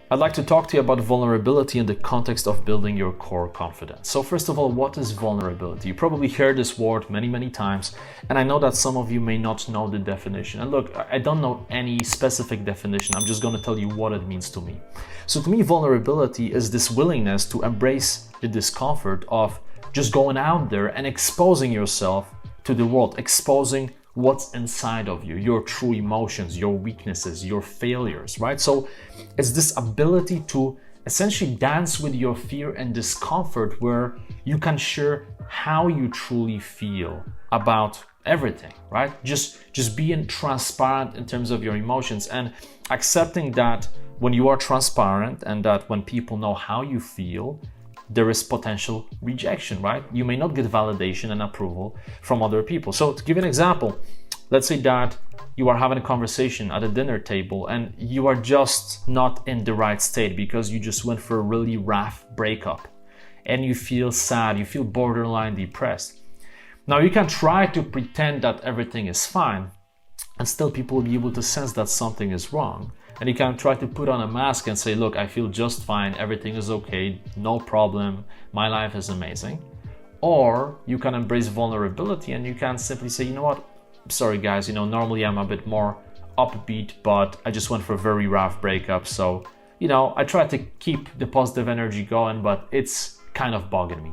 I'd like to talk to you about vulnerability in the context of building your core confidence. So first of all, what is vulnerability? You probably heard this word many times, and I know that some of you may not know the definition. And look, I don't know any specific definition. I'm just going to tell you what it means to me. So to me, vulnerability is this willingness to embrace the discomfort of just going out there and exposing yourself to the world, exposing what's inside of you, your true emotions, your weaknesses, your failures, right? So it's this ability to essentially dance with your fear and discomfort where you can share how you truly feel about everything, right? Just being transparent in terms of your emotions and accepting that when you are transparent and that when people know how you feel, there is potential rejection, right? You may not get validation and approval from other people. So to give you an example, let's say that you are having a conversation at a dinner table and you are just not in the right state because you just went for a really rough breakup and you feel sad, you feel borderline depressed. Now you can try to pretend that everything is fine and still people will be able to sense that something is wrong. And you can try to put on a mask and say, look, I feel just fine, everything is okay, no problem, my life is amazing. Or you can embrace vulnerability and you can simply say, you know what, sorry guys, normally I'm a bit more upbeat, but I just went for a very rough breakup. So, I try to keep the positive energy going, but it's kind of bugging me.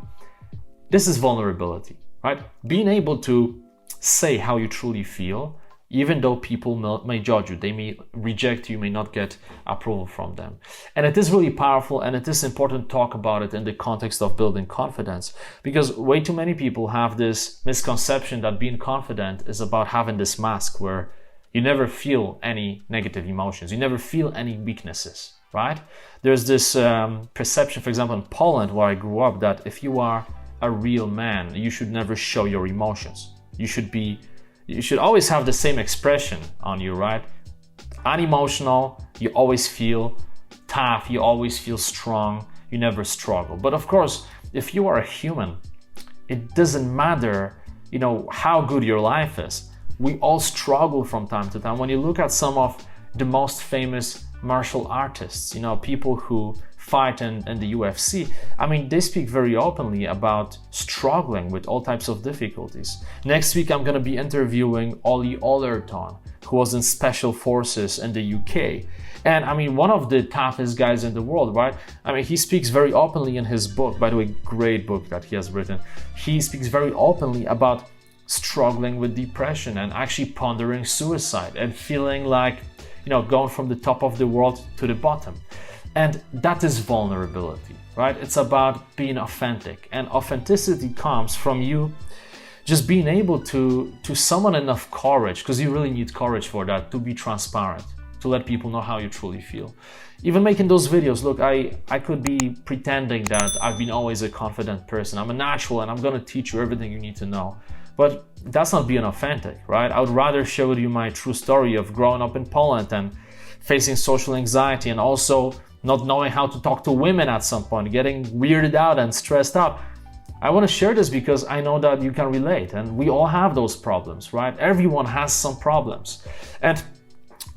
This is vulnerability, right? Being able to say how you truly feel, even though people may judge you, they may reject you, may not get approval from them. And it is really powerful, and it is important to talk about it in the context of building confidence, because way too many people have this misconception that being confident is about having this mask where you never feel any negative emotions, you never feel any weaknesses, right? There's this perception, for example, in Poland, where I grew up, that if you are a real man, you should never show your emotions. You should always have the same expression on you, right? Unemotional, you always feel tough, you always feel strong, you never struggle. But of course, if you are a human, it doesn't matter, how good your life is. We all struggle from time to time. When you look at some of the most famous martial artists, people who fight in the UFC, they speak very openly about struggling with all types of difficulties. Next week, I'm going to be interviewing Ollie Ollerton, who was in Special Forces in the UK. And one of the toughest guys in the world, right? He speaks very openly in his book, by the way, great book that he has written. He speaks very openly about struggling with depression and actually pondering suicide and feeling like, going from the top of the world to the bottom. And that is vulnerability, right? It's about being authentic. And authenticity comes from you just being able to summon enough courage, because you really need courage for that, to be transparent, to let people know how you truly feel. Even making those videos, look, I could be pretending that I've been always a confident person. I'm a natural and I'm gonna teach you everything you need to know. But that's not being authentic, right? I would rather share with you my true story of growing up in Poland and facing social anxiety and also not knowing how to talk to women at some point, getting weirded out and stressed out. I want to share this because I know that you can relate, and we all have those problems, right? Everyone has some problems. And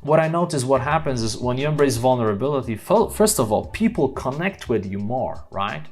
what I notice, what happens is when you embrace vulnerability, first of all, people connect with you more, right?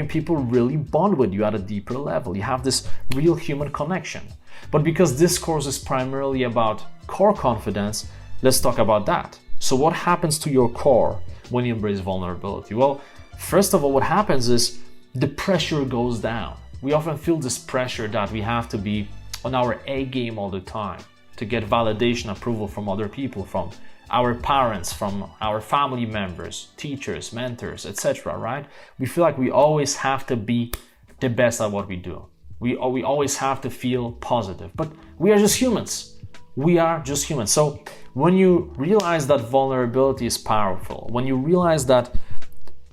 People really bond with you at a deeper level. You have this real human connection. But because this course is primarily about core confidence, let's talk about that. So what happens to your core when you embrace vulnerability? Well, first of all, what happens is the pressure goes down. We often feel this pressure that we have to be on our A game all the time to get validation, approval from other people, from our parents, from our family members, teachers, mentors, etc., right? We feel like we always have to be the best at what we do. We always have to feel positive, but we are just humans. We are just humans. So when you realize that vulnerability is powerful, when you realize that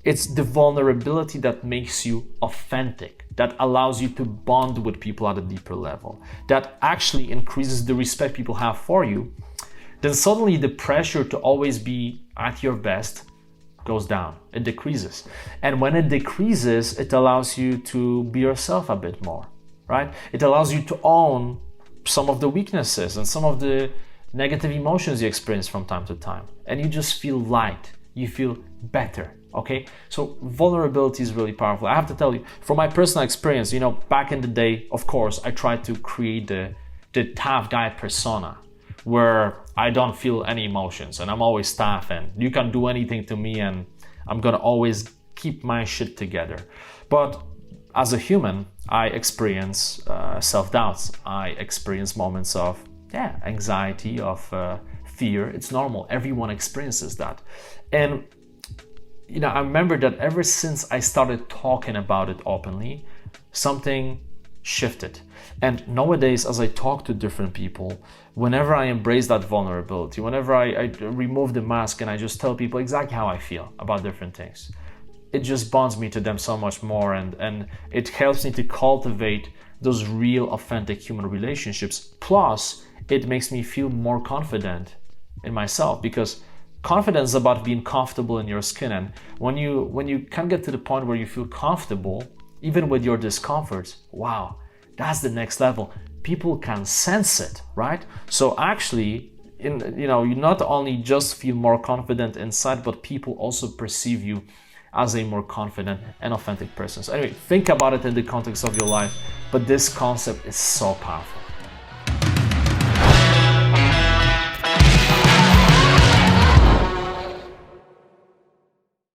it's the vulnerability that makes you authentic, that allows you to bond with people at a deeper level, that actually increases the respect people have for you, then suddenly the pressure to always be at your best goes down, it decreases. And when it decreases, it allows you to be yourself a bit more, right? It allows you to own some of the weaknesses and some of the negative emotions you experience from time to time. And you just feel light, you feel better. Okay, so vulnerability is really powerful. I have to tell you, from my personal experience, back in the day, of course, I tried to create the tough guy persona where I don't feel any emotions and I'm always tough and you can do anything to me and I'm gonna always keep my shit together. But as a human, I experience self-doubts. I experience moments of anxiety, of fear. It's normal. Everyone experiences that. And I remember that ever since I started talking about it openly, something shifted. And nowadays, as I talk to different people, whenever I embrace that vulnerability, whenever I remove the mask and I just tell people exactly how I feel about different things, it just bonds me to them so much more, and it helps me to cultivate those real, authentic human relationships. Plus, it makes me feel more confident in myself, because confidence is about being comfortable in your skin. And when you can get to the point where you feel comfortable, even with your discomfort, wow, that's the next level. People can sense it, right? So actually, you not only just feel more confident inside, but people also perceive you as a more confident and authentic person. So anyway, think about it in the context of your life, but this concept is so powerful.